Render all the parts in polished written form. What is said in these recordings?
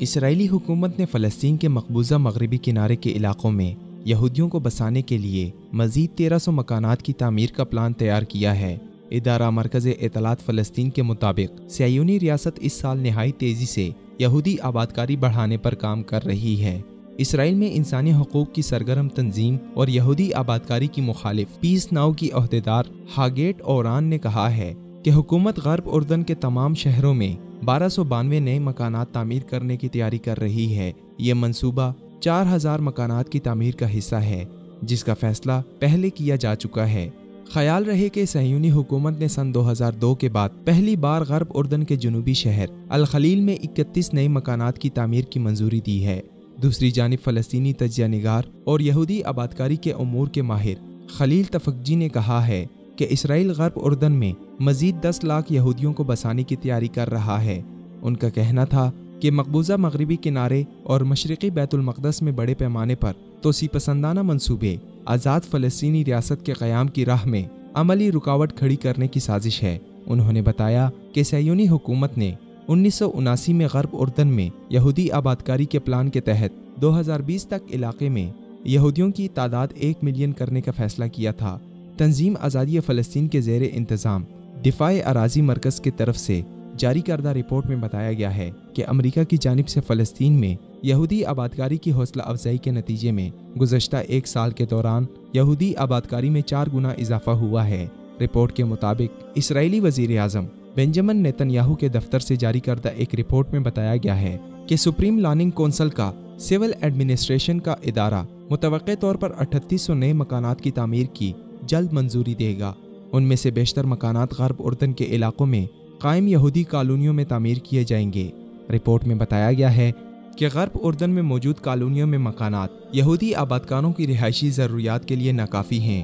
اسرائیلی حکومت نے فلسطین کے مقبوضہ مغربی کنارے کے علاقوں میں یہودیوں کو بسانے کے لیے مزید 1300 مکانات کی تعمیر کا پلان تیار کیا ہے۔ ادارہ مرکز اطلاعات فلسطین کے مطابق صہیونی ریاست اس سال نہایت تیزی سے یہودی آبادکاری بڑھانے پر کام کر رہی ہے۔ اسرائیل میں انسانی حقوق کی سرگرم تنظیم اور یہودی آبادکاری کی مخالف پیس ناؤ کی عہدیدار ہاگیٹ اوران نے کہا ہے کہ حکومت غرب اردن کے تمام شہروں میں 1292 نئے مکانات تعمیر کرنے کی تیاری کر رہی ہے۔ یہ منصوبہ 4000 مکانات کی تعمیر کا حصہ ہے، جس کا فیصلہ پہلے کیا جا چکا ہے۔ خیال رہے کہ صہیونی حکومت نے سن 2002 کے بعد پہلی بار غرب اردن کے جنوبی شہر الخلیل میں 31 نئے مکانات کی تعمیر کی منظوری دی ہے۔ دوسری جانب فلسطینی تجزیہ نگار اور یہودی آبادکاری کے امور کے ماہر خلیل تفقجی نے کہا ہے کہ اسرائیل غرب اردن میں مزید 10 لاکھ یہودیوں کو بسانے کی تیاری کر رہا ہے۔ ان کا کہنا تھا کہ مقبوضہ مغربی کنارے اور مشرقی بیت المقدس میں بڑے پیمانے پر توسیع پسندانہ منصوبے آزاد فلسطینی ریاست کے قیام کی راہ میں عملی رکاوٹ کھڑی کرنے کی سازش ہے۔ انہوں نے بتایا کہ صہیونی حکومت نے 1979 میں غرب اردن میں یہودی آبادکاری کے پلان کے تحت 2020 تک علاقے میں یہودیوں کی تعداد 1 ملین کرنے کا فیصلہ کیا تھا۔ تنظیم آزادی فلسطین کے زیر انتظام دفاع اراضی مرکز کی طرف سے جاری کردہ رپورٹ میں بتایا گیا ہے کہ امریکہ کی جانب سے فلسطین میں یہودی آبادکاری کی حوصلہ افزائی کے نتیجے میں گزشتہ 1 سال کے دوران یہودی آبادکاری میں 4 گنا اضافہ ہوا ہے۔ رپورٹ کے مطابق اسرائیلی وزیر اعظم بنجمن نیتن یاہو کے دفتر سے جاری کردہ ایک رپورٹ میں بتایا گیا ہے کہ سپریم لاننگ کونسل کا سول ایڈمنسٹریشن کا ادارہ متوقع طور پر 3800 نئے مکانات کی تعمیر کی جلد منظوری دے گا۔ ان میں سے بیشتر مکانات غرب اردن کے علاقوں میں قائم یہودی کالونیوں میں تعمیر کیے جائیں گے۔ رپورٹ میں بتایا گیا ہے کہ غرب اردن میں موجود کالونیوں میں مکانات یہودی آبادکاروں کی رہائشی ضروریات کے لیے ناکافی ہیں۔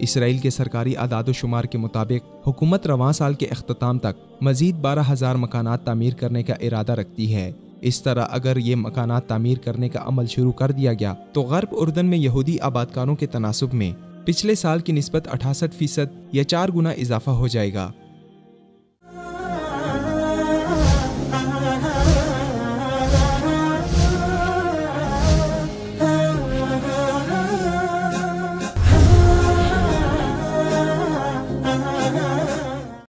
اسرائیل کے سرکاری اعداد و شمار کے مطابق حکومت رواں سال کے اختتام تک مزید 12000 مکانات تعمیر کرنے کا ارادہ رکھتی ہے۔ اس طرح اگر یہ مکانات تعمیر کرنے کا عمل شروع کر دیا گیا تو غرب اردن میں یہودی آبادکاروں کے تناسب میں پچھلے سال کی نسبت 68% یا 4 گنا اضافہ ہو جائے گا۔